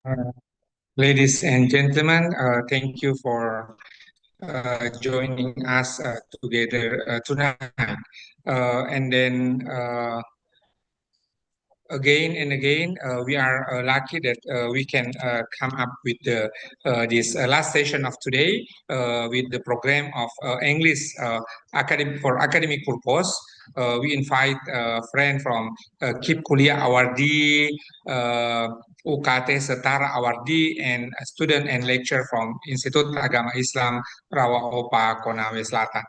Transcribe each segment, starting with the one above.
Uh, Ladies and gentlemen, thank you for joining us together tonight. And then again and again, we are lucky that we can come up with this last session of today with the program of English for academic purpose. We invite a friend from KIP Kuliah Awardee, UKT Setara Awardee, and a student and lecturer from Institut Agama Islam Rawa Opa, Konawe Selatan.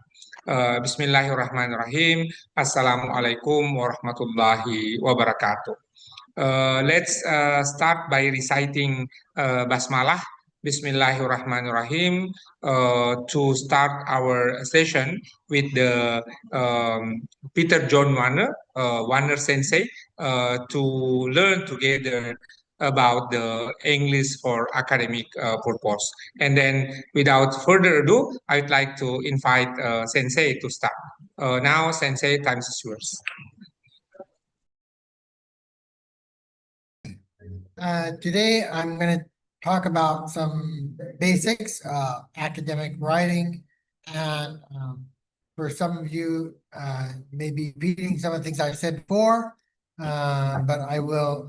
Bismillahirrahmanirrahim. Assalamualaikum warahmatullahi wabarakatuh. Let's start by reciting basmalah. Bismillahirrahmanirrahim. To start our session with the Peter John Warner Sensei, to learn together about the English for academic purpose. And then, without further ado, I'd like to invite Sensei to start. Now, Sensei, time is yours. Today, I'm going to talk about some basics, academic writing, and for some of you, maybe repeating some of the things I've said before, but I will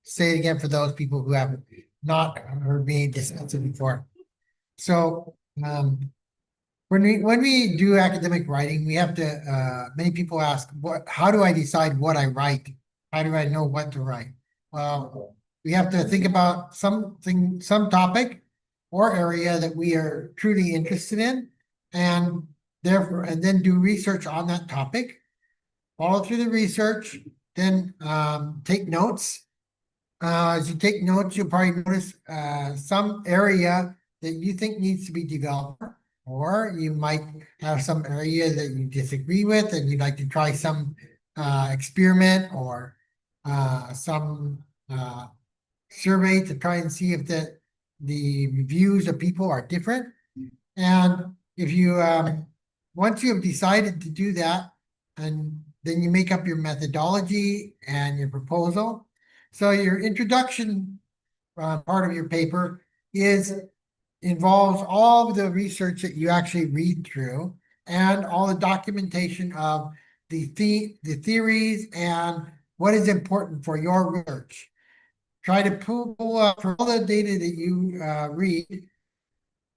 say it again for those people who have not heard me discuss it before. So, when we do academic writing, we have to. Many people ask, how do I decide what I write? How do I know what to write? Well, we have to think about some topic or area that we are truly interested in, and therefore, and then do research on that topic. Follow through the research, then take notes. As you take notes, you'll probably notice some area that you think needs to be developed, or you might have some area that you disagree with and you'd like to try some experiment or some survey to try and see if the views of people are different. And if you once you have decided to do that, and then you make up your methodology and your proposal. So your introduction part of your paper involves all of the research that you actually read through and all the documentation of the theories and what is important for your research. Try to pull up from all the data that you read,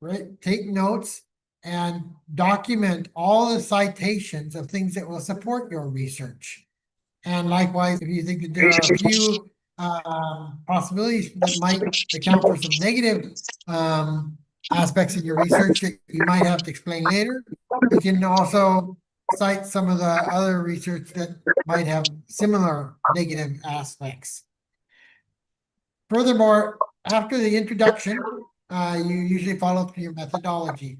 right? Take notes and document all the citations of things that will support your research. And likewise, if you think that there are a few possibilities that might account for some negative aspects of your research that you might have to explain later, you can also cite some of the other research that might have similar negative aspects. Furthermore, after the introduction, you usually follow through your methodology.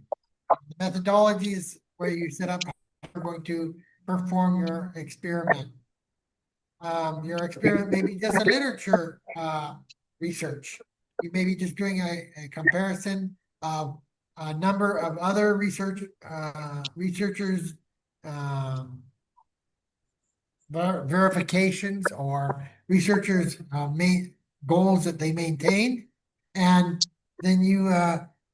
The methodology is where you set up how you're going to perform your experiment. Your experiment may be just a literature research. You may be just doing a comparison of a number of other researchers' verifications or researchers' main goals that they maintain, and then you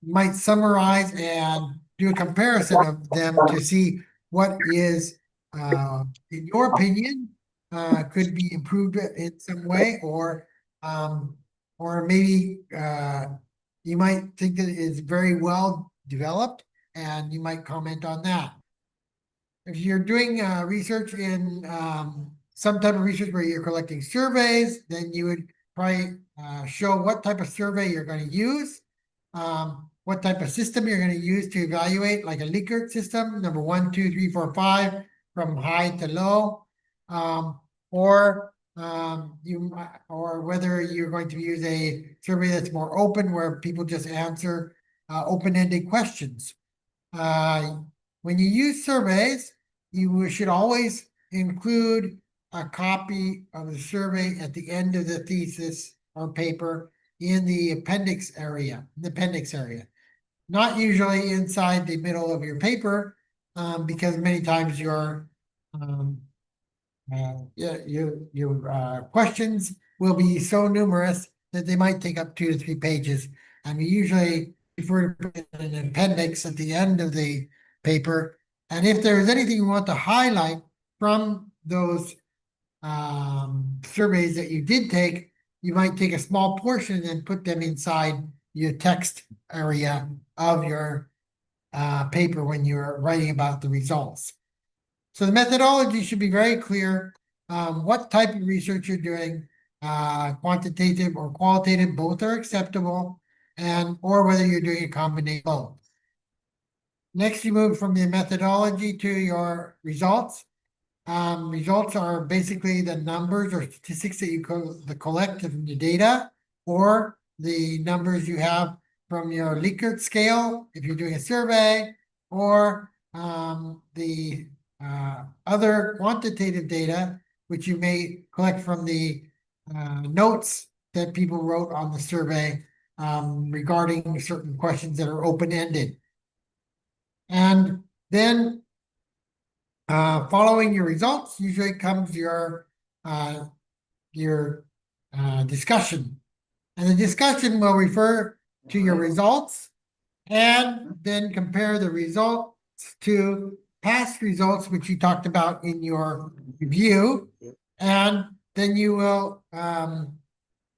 might summarize and do a comparison of them to see what is, in your opinion, could be improved in some way, or maybe you might think that it is very well developed, and you might comment on that. If you're doing research in some type of research where you're collecting surveys, then you would probably show what type of survey you're going to use, what type of system you're going to use to evaluate, like a Likert system, number 1, 2, 3, 4, 5, from high to low, or whether you're going to use a survey that's more open, where people just answer open-ended questions. When you use surveys, you should always include a copy of the survey at the end of the thesis or paper in the appendix area. Not usually inside the middle of your paper, because many times your questions will be so numerous that they might take up 2 to 3 pages. And we usually refer to an appendix at the end of the paper. And if there's anything you want to highlight from those surveys that you did take, you might take a small portion and put them inside your text area of your paper when you're writing about the results. So the methodology should be very clear. What type of research you're doing, quantitative or qualitative, both are acceptable, and or whether you're doing a combination of both. Next, you move from the methodology to your results. Results are basically the numbers or statistics that you collect from the data, or the numbers you have from your Likert scale if you're doing a survey, or the other quantitative data which you may collect from the notes that people wrote on the survey regarding certain questions that are open-ended. And then following your results usually comes your discussion. And the discussion will refer to your results and then compare the results to past results, which you talked about in your review. And then you will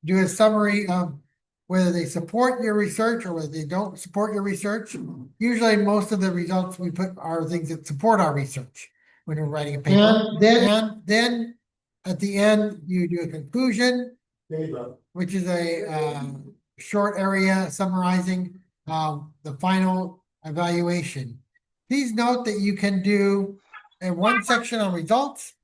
do a summary of whether they support your research or whether they don't support your research. Usually most of the results we put are things that support our research when we're writing a paper. And then at the end, you do a conclusion, which is a short area summarizing the final evaluation. Please note that you can do one section on results,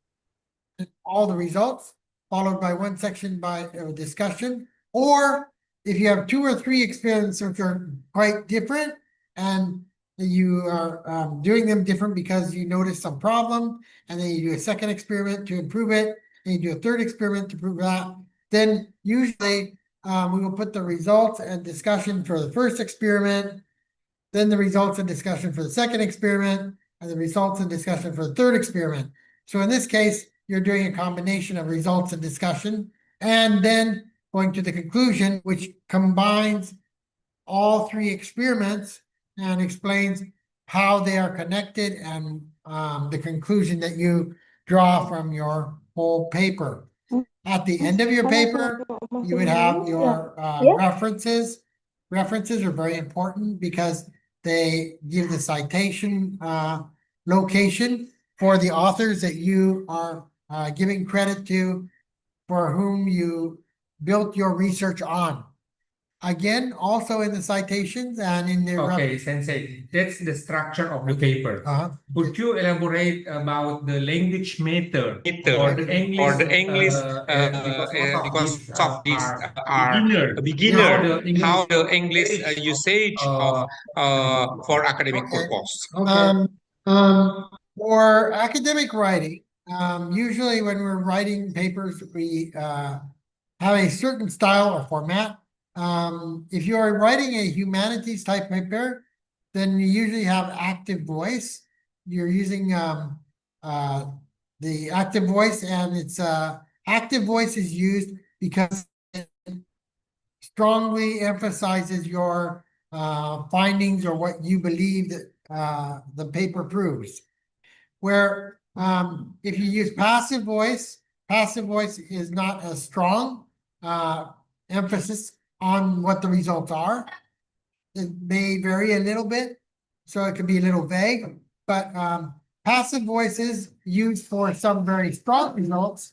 all the results, followed by one section by discussion, or if you have 2 or 3 experiments which are quite different and you are doing them different because you notice some problem, and then you do a second experiment to improve it, and you do a third experiment to prove that, then usually we will put the results and discussion for the first experiment, then the results and discussion for the second experiment, and the results and discussion for the third experiment. So in this case, you're doing a combination of results and discussion, and then going to the conclusion, which combines all 3 experiments and explains how they are connected and the conclusion that you draw from your whole paper. At the end of your paper, you would have your references. References are very important because they give the citation location for the authors that you are giving credit to, for whom you built your research on. Again, also in the citations and in the Okay, Sensei, that's the structure of the paper. Could you elaborate about the language method or the English? Because of these are beginner, how the English usage for academic purpose. For academic writing, usually when we're writing papers, we have a certain style or format. If you are writing a humanities type paper, then you usually have active voice. You're using the active voice, and it's active voice is used because it strongly emphasizes your findings or what you believe that the paper proves. Where if you use passive voice is not as strong emphasis on what the results are. It may vary a little bit, so it can be a little vague, but passive voice is used for some very strong results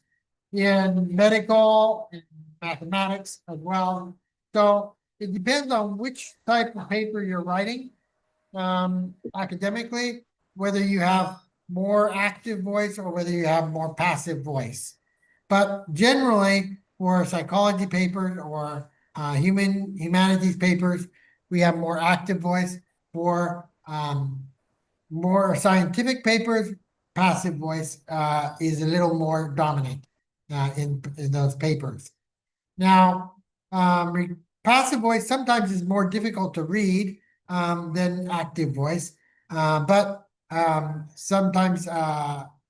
in medical and mathematics as well. So it depends on which type of paper you're writing academically, whether you have more active voice or whether you have more passive voice. But generally, for psychology papers or humanities papers, we have more active voice. For more scientific papers, passive voice is a little more dominant in those papers. Now, passive voice sometimes is more difficult to read than active voice, but sometimes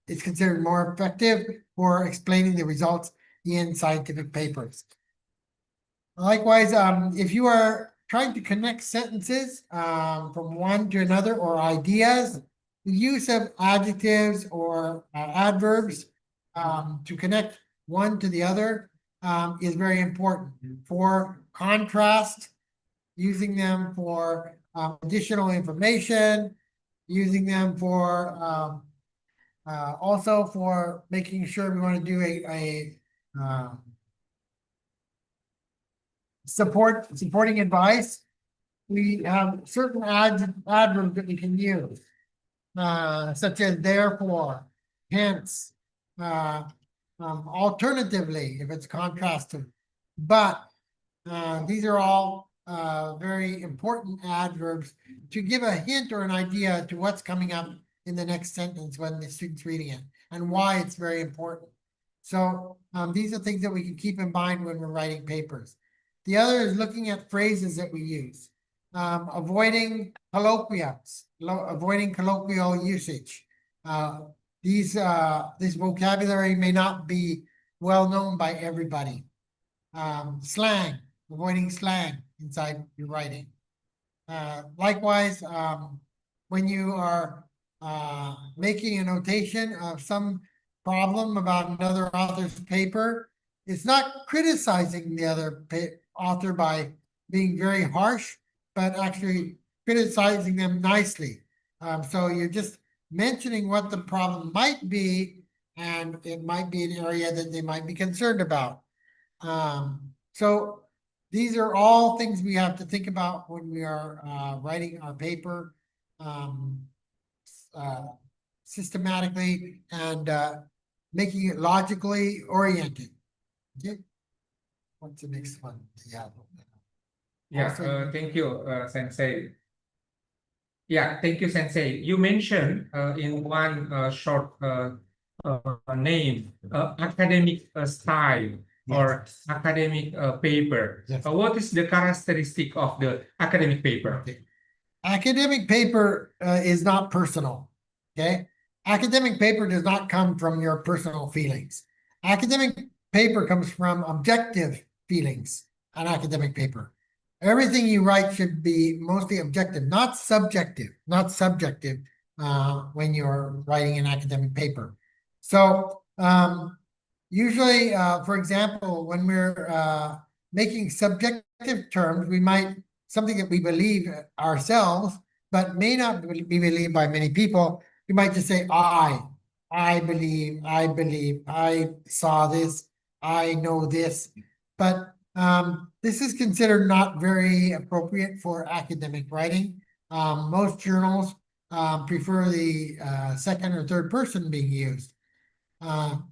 it's considered more effective for explaining the results in scientific papers. Likewise, if you are trying to connect sentences from one to another or ideas, the use of adjectives or adverbs to connect one to the other is very important. For contrast, using them for additional information, using them for also for making sure we want to do a supporting advice. We have certain adverbs that we can use, such as therefore, hence, alternatively, if it's contrastive. But these are all very important adverbs to give a hint or an idea to what's coming up in the next sentence when the student's reading it and why it's very important. So these are things that we can keep in mind when we're writing papers. The other is looking at phrases that we use, avoiding colloquials, avoiding colloquial usage. This vocabulary may not be well known by everybody. Slang, avoiding slang inside your writing. Likewise, when you are making a notation of some problem about another author's paper, it's not criticizing the other author by being very harsh, but actually criticizing them nicely. So you're just mentioning what the problem might be, and it might be an area that they might be concerned about. So these are all things we have to think about when we are writing our paper systematically and making it logically oriented. Okay. What's the next one? Yeah. Yeah, thank you, Sensei. Yeah, thank you, Sensei. You mentioned in one short name, academic style or academic paper. Yes. What is the characteristic of the academic paper? Okay. Academic paper is not personal. Okay. Academic paper does not come from your personal feelings. Academic paper comes from objective feelings on academic paper. Everything you write should be mostly objective, not subjective, when you're writing an academic paper. So usually, for example, when we're making subjective terms, we might, something that we believe ourselves, but may not be believed by many people, we might just say, I believe, I saw this, I know this. But this is considered not very appropriate for academic writing. Most journals prefer the second or third person being used. Also,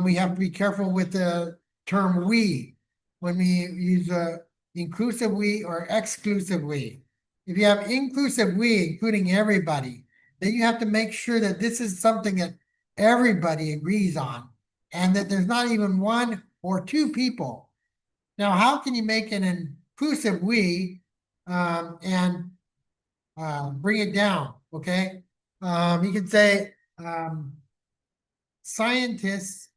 we have to be careful with the term we when we use a inclusive we or exclusive we. If you have inclusive we, including everybody, then you have to make sure that this is something that everybody agrees on and that there's not even one or two people. Now, how can you make an inclusive we and bring it down? Okay. You can say scientists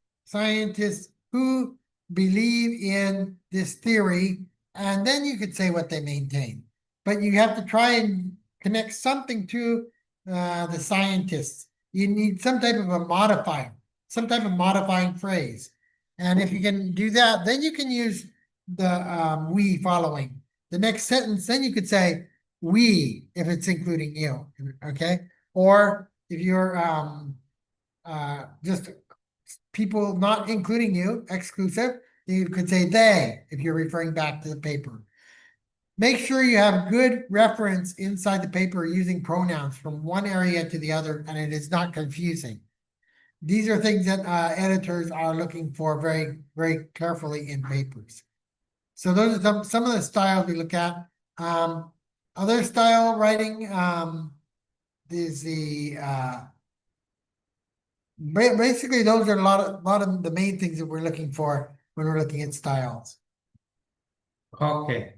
who believe in this theory, and then you could say what they maintain. But you have to try and connect something to the scientists. You need some type of a modifier, some type of modifying phrase. And if you can do that, then you can use the we following. The next sentence, then you could say we, if it's including you, okay? Or if you're just people not including you, exclusive, you could say they, if you're referring back to the paper. Make sure you have good reference inside the paper using pronouns from one area to the other, and it is not confusing. These are things that editors are looking for very, very carefully in papers. So those are some of the styles we look at. Other style writing is the basically those are a lot of the main things that we're looking for when we're looking at styles. Okay.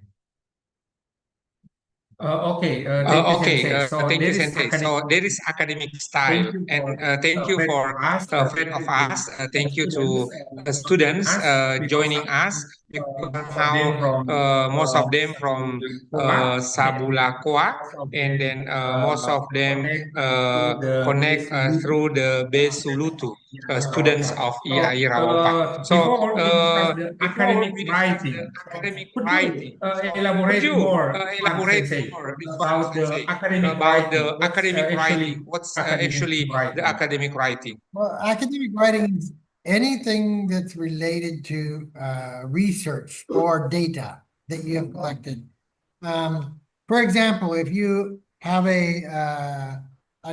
Okay, Thank you, thank you, Sensei. Sensei. So So there is academic style, and thank you friend for of us, friend of us. Thank you to students joining us because somehow most of them from Sabulakoa, and then most of them connect through the Besulutu, students of IAI Raopa. So before we discuss the academic writing, so could you elaborate more this one, Sensei, about the academic writing? What's actually the academic writing? Well, academic writing is anything that's related to research or data that you have collected. For example, if you have a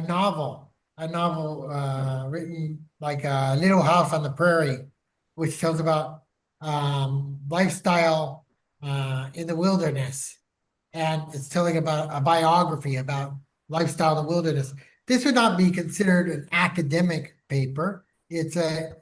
novel written like Little House on the Prairie, which tells about lifestyle in the wilderness, and it's telling about a biography about lifestyle in the wilderness. This would not be considered an academic paper. It's a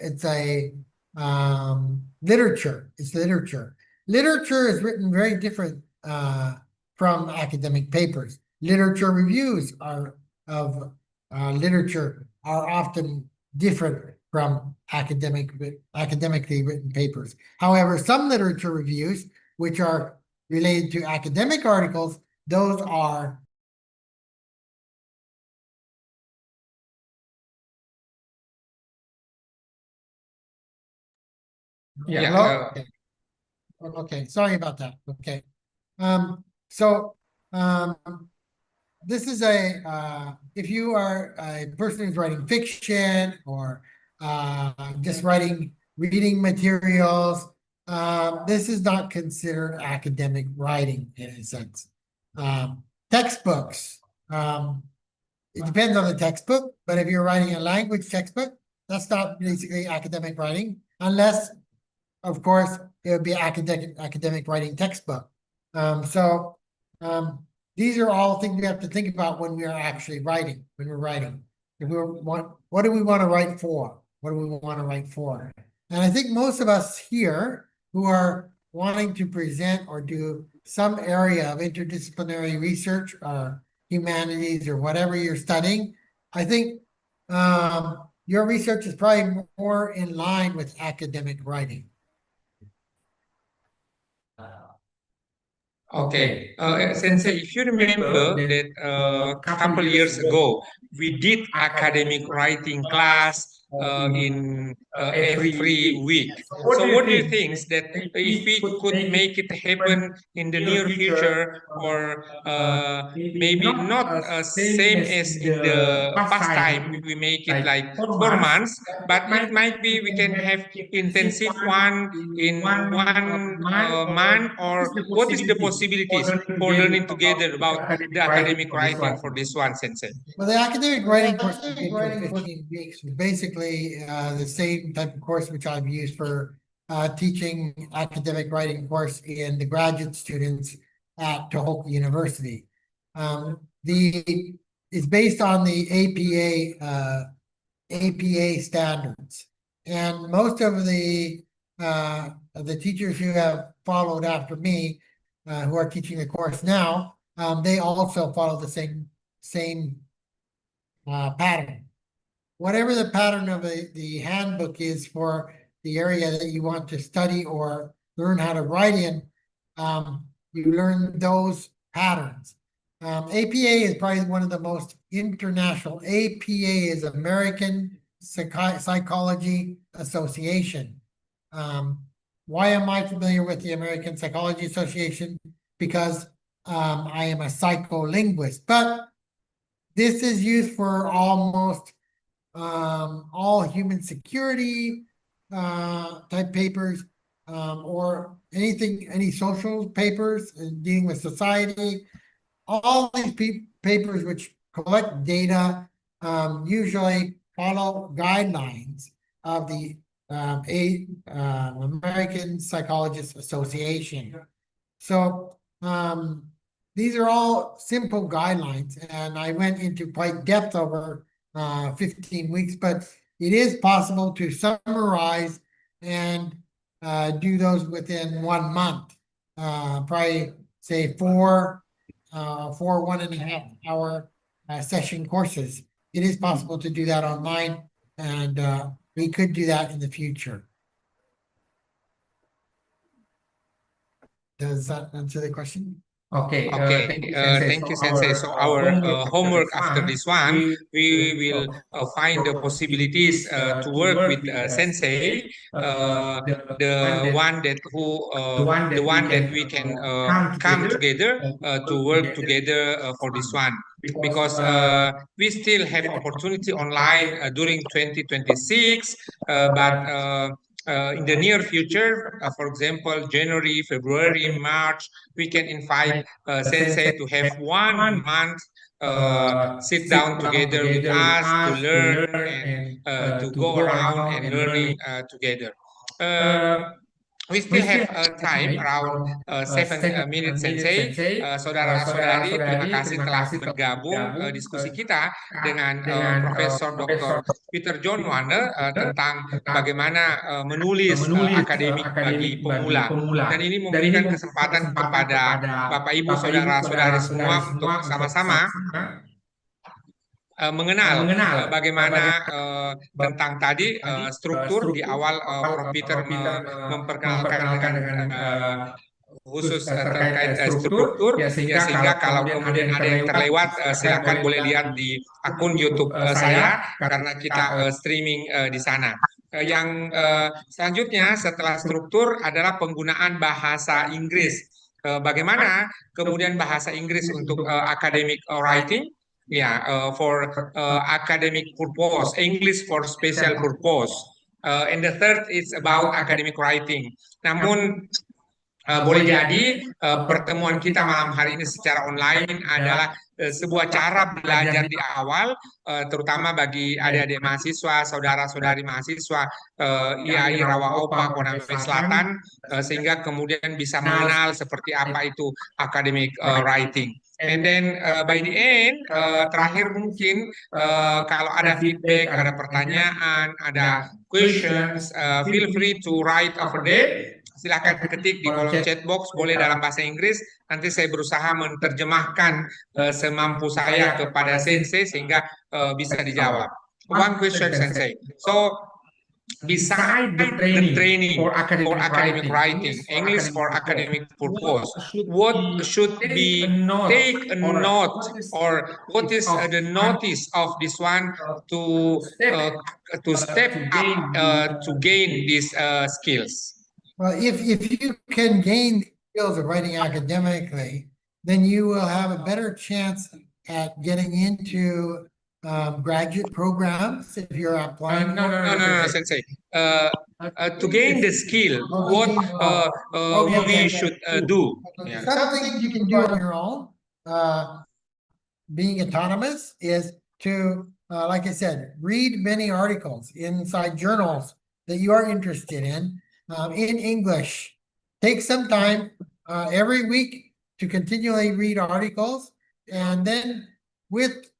literature. It's literature. Literature is written very different from academic papers. Literature reviews are of literature are often different from academically written papers. However, some literature reviews, which are related to academic articles, those are Yeah. hello? Okay, sorry about that. Okay. So this is if you are a person who's writing fiction or just writing reading materials, this is not considered academic writing in a sense. Textbooks, it depends on the textbook, but if you're writing a language textbook, that's not basically academic writing, unless, of course, it would be academic writing textbook. So these are all things we have to think about when we are actually writing, when we're writing. If we want, what do we want to write for? What do we want to write for? And I think most of us here who are wanting to present or do some area of interdisciplinary research or humanities or whatever you're studying, I think your research is probably more in line with academic writing. Okay, Sensei, if you remember that a couple years ago, we did academic writing class in every week. So what do you think that if we could make it happen in the near future, or maybe not same as in the past time, we make it like 4 months, but it might be we can have intensive one in one month, or what is the possibilities for learning together about the academic writing for this one, Sensei? Well, the academic writing course we did for 15 weeks was basically the same type of course which I've used for teaching academic writing course in the graduate students at Tohoku University. The It's based on the APA standards, and most of the teachers who have followed after me, who are teaching the course now, they also follow the same pattern. Whatever the pattern of the handbook is for the area that you want to study or learn how to write in, you learn those patterns. APA is probably one of the most international. APA is American Psychology Association. Why am I familiar with the American Psychology Association? Because I am a psycholinguist, but this is used for almost all human security type papers, or any social papers dealing with society. All these papers which collect data usually follow guidelines of the American Psychologist Association. So these are all simple guidelines, and I went into quite depth over 15 weeks, but it is possible to summarize and do those within 1 month. Probably say 4 for 1.5 hour session courses. It is possible to do that online, and we could do that in the future. Does that answer the question? Okay, Thank you, Sensei. So our homework after this one, we will find the possibilities to work with Sensei, the one that we can come together to work together for this one, because we still have opportunity online during 2026, but in the near future, for example, January, February, March, we can invite Sensei to have 1 month sit down together with us to learn and to go around and learning together. We still have time around 7 minutes, Sensei. Saudara-saudari, terima kasih telah bergabung diskusi kita dengan Profesor Dr. Peter John Wanne tentang bagaimana menulis akademik bagi pemula. Dan ini memberikan kesempatan kepada Bapak Ibu saudara-saudari semua untuk sama-sama mengenal bagaimana tentang tadi struktur di awal Prof. Peter memperkenalkan dengan khusus terkait struktur, ya, sehingga kalau kemudian ada yang terlewat silakan boleh lihat di akun YouTube saya karena kita streaming di sana. Yang selanjutnya setelah struktur adalah penggunaan bahasa Inggris. Bagaimana kemudian bahasa Inggris untuk academic writing? For academic purpose, English for special purpose. And the third is about academic writing. Namun boleh jadi pertemuan kita malam hari ini secara online adalah sebuah cara belajar di awal, terutama bagi adik-adik mahasiswa, saudara-saudari mahasiswa IAI Rawa Opa Koname Selatan, sehingga kemudian bisa mengenal seperti apa itu academic writing. And then by the end, terakhir mungkin kalau ada feedback, ada pertanyaan, ada questions, feel free to write over there. Silahkan ketik di kolom chat box, boleh dalam bahasa Inggris. Nanti saya berusaha menerjemahkan semampu saya kepada Sensei sehingga bisa dijawab. One question, Sensei. So, beside the training for academic writing, English for academic purpose, what should be take a note, or what is the notice of this one to step up to gain these skills? Well, if you can gain skills of writing academically, then you will have a better chance at getting into graduate programs if you're applying. No, Sensei. To gain the skill, what we should do. Yeah. Something you can do on your own, being autonomous, is to, like I said, read many articles inside journals that you are interested in English. Take some time every week to continually read articles, and then with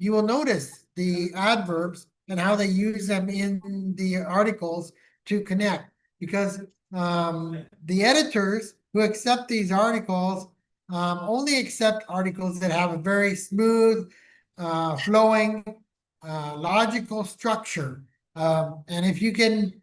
you will notice the adverbs and how they use them in the articles to connect, because the editors who accept these articles only accept articles that have a very smooth, flowing, logical structure. And if you can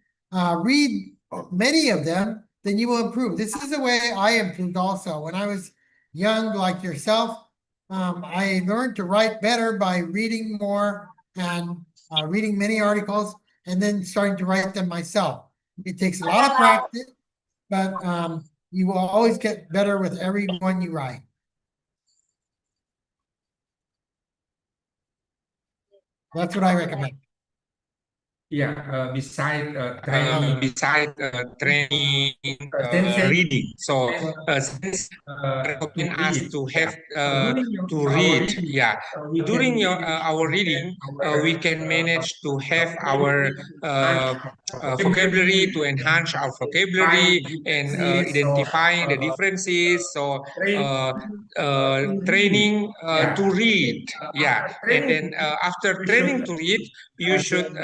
read many of them, then you will improve. This is the way I improved also. When I was young, like yourself, I learned to write better by reading more and reading many articles and then starting to write them myself. It takes a lot of practice, but you will always get better with every one you write. That's what I recommend. Yeah, beside training, reading. So since helping us to have to read, during our reading, we can manage to have our vocabulary, to enhance our vocabulary and identifying the differences. So training to read, and then after training to read, you should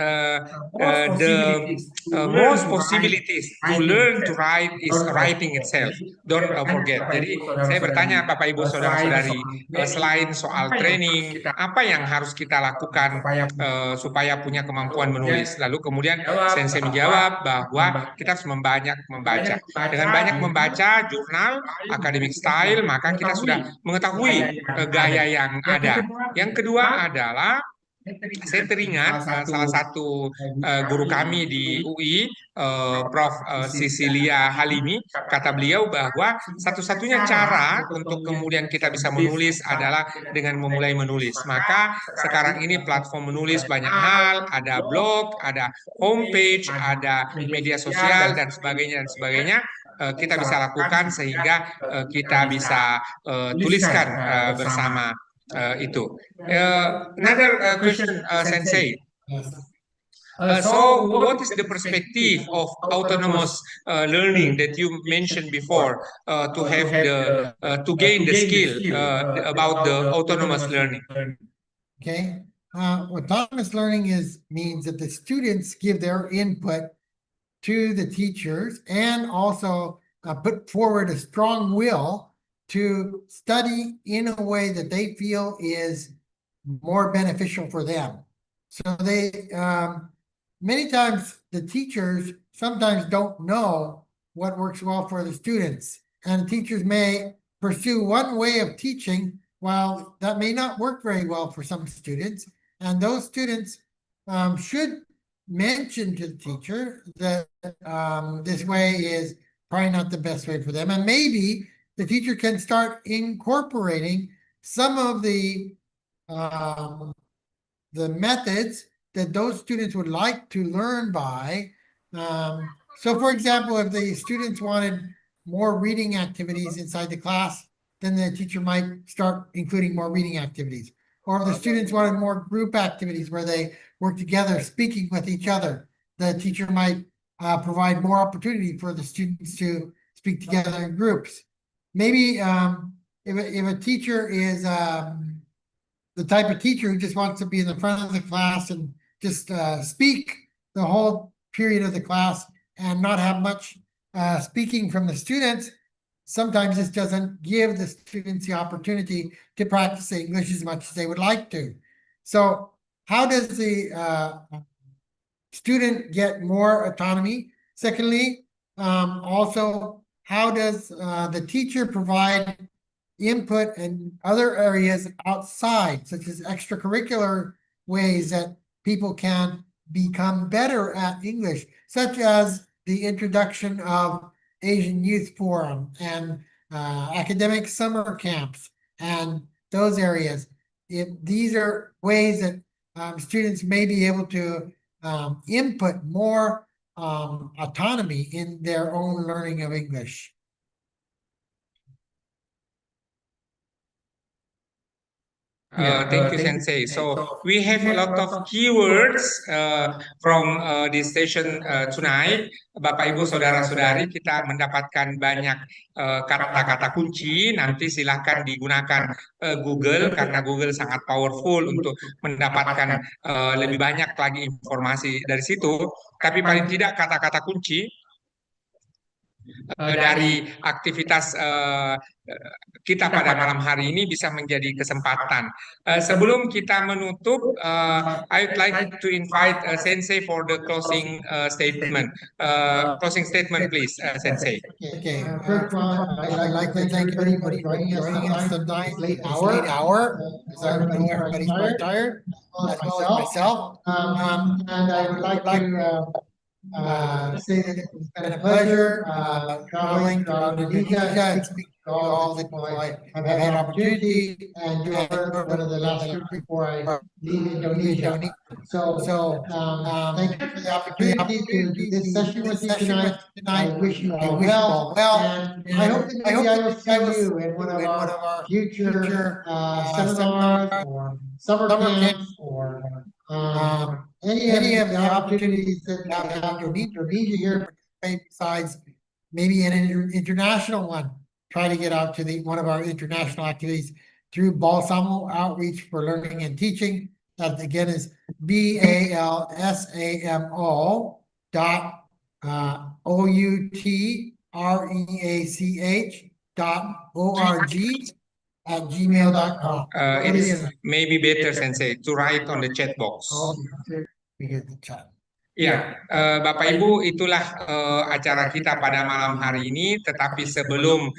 the most possibilities to learn to write is writing itself. Don't forget. Jadi saya bertanya Bapak Ibu saudara-saudari, selain soal training, apa yang harus kita lakukan supaya punya kemampuan menulis? Lalu kemudian Sensei menjawab bahwa kita harus membaca. Dengan banyak membaca jurnal academic style, maka kita sudah mengetahui gaya yang ada. Yang kedua adalah saya teringat salah satu guru kami di UI, Prof. Cecilia Halimi, kata beliau bahwa satu-satunya cara untuk kemudian kita bisa menulis adalah dengan memulai menulis. Maka sekarang ini platform menulis banyak hal, ada blog, ada homepage, ada media sosial dan sebagainya. Kita bisa lakukan sehingga kita bisa tuliskan bersama itu. Another question, Sensei. So, what is the perspective of autonomous learning that you mentioned before to have to gain the skill about the autonomous learning? Okay, autonomous learning means that the students give their input to the teachers and also put forward a strong will to study in a way that they feel is more beneficial for them. So they, many times the teachers sometimes don't know what works well for the students, and teachers may pursue one way of teaching while that may not work very well for some students, and those students should mention to the teacher that this way is probably not the best way for them, and maybe the teacher can start incorporating some of the methods that those students would like to learn by. So for example, if the students wanted more reading activities inside the class, then the teacher might start including more reading activities. Or if the students wanted more group activities where they work together, speaking with each other, the teacher might provide more opportunity for the students to speak together in groups. Maybe if a teacher is the type of teacher who just wants to be in the front of the class and just speak the whole period of the class and not have much speaking from the students, sometimes this doesn't give the students the opportunity to practice English as much as they would like to. So how does the student get more autonomy? Secondly, also, how does the teacher provide input in other areas outside, such as extracurricular ways that people can become better at English, such as the introduction of Asian Youth Forum and academic summer camps and those areas. These are ways that students may be able to input more autonomy in their own learning of English. Thank you, Sensei. So we have a lot of keywords from this session tonight. Bapak Ibu Saudara-saudari, kita mendapatkan banyak kata-kata kunci. Nanti silahkan digunakan Google karena Google sangat powerful untuk mendapatkan lebih banyak lagi informasi dari situ. Tapi paling tidak kata-kata kunci dari aktivitas kita pada malam hari ini bisa menjadi kesempatan. Sebelum kita menutup, I would like to invite Sensei for the closing statement. Closing statement, please, Sensei. Okay. First of all, I'd like to thank everybody for joining us tonight, late hour, because I know everybody's quite tired, as well as myself. And I would like to say that it's been a pleasure traveling throughout Indonesia and speaking to all the people I have had an opportunity and do one of the last trips before I leave Indonesia. So thank you for the opportunity to do this session with you tonight. I wish you all well, and I hope that maybe I will see you in one of our future seminars or summer camps or any of the opportunities that we have to meet here, besides maybe an international one. Try to get out to one of our international activities through Balsamo Outreach for Learning and Teaching. That again is BALSAMO.outreach.org@gmail.com. It's maybe better, Sensei, to write on the chat box. Oh, we get the chat. Ya, Bapak Ibu, itulah acara kita pada malam hari ini. Tetapi sebelum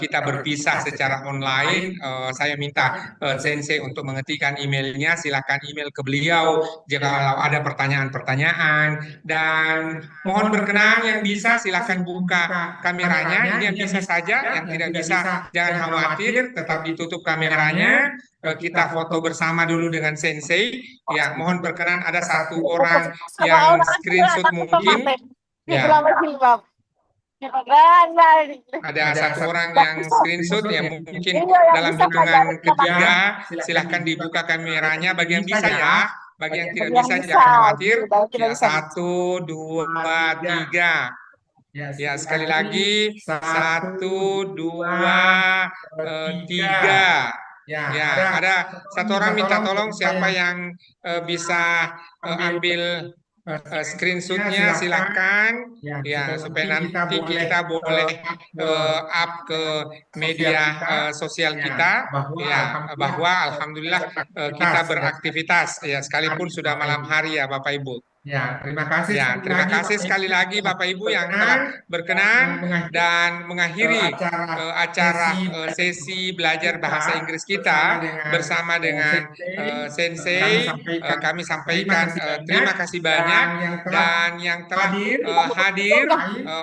kita berpisah secara online, saya minta Sensei untuk mengetikkan emailnya. Silakan email ke beliau jika kalau ada pertanyaan-pertanyaan. Dan mohon berkenan yang bisa silakan buka kameranya. Ini yang bisa saja, yang tidak bisa jangan khawatir, tetap ditutup kameranya. Kita foto bersama dulu dengan Sensei. Ya, mohon berkenan ada satu orang yang screenshot mungkin. Ya, ada satu orang yang screenshot ya mungkin dalam hitungan ketiga. Silahkan dibuka kameranya. Bagi yang bisa ya, bagi yang tidak bisa jangan khawatir. Ya, 1, 2, 3. Ya, sekali lagi 1, 2, 3. Ya, ada satu orang minta tolong siapa yang bisa ambil screenshotnya silakan ya supaya nanti kita boleh up ke media sosial kita ya bahwa alhamdulillah kita beraktivitas ya sekalipun sudah malam hari ya Bapak Ibu. Ya, terima kasih. Ya, terima kasih sekali lagi Bapak Ibu yang telah berkenan dan mengakhiri acara sesi belajar bahasa Inggris kita bersama dengan Sensei. Kami sampaikan terima kasih banyak dan yang telah hadir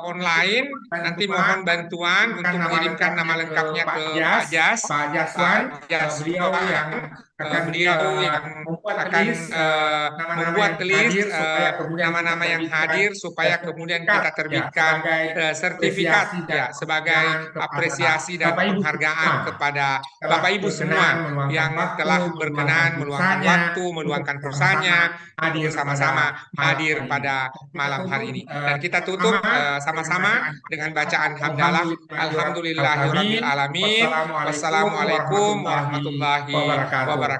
online nanti mohon bantuan untuk mengirimkan nama lengkapnya ke Pak Jas. Pak beliau yang akan membuat list nama-nama yang hadir supaya kemudian kita terbitkan sertifikat ya sebagai apresiasi dan penghargaan kepada Bapak Ibu semua yang telah berkenan meluangkan waktu, meluangkan perusahaannya untuk bersama-sama hadir pada malam hari ini. Dan kita tutup sama-sama dengan bacaan hamdalah. Alhamdulillahirabbil alamin. Wassalamualaikum warahmatullahi wabarakatuh.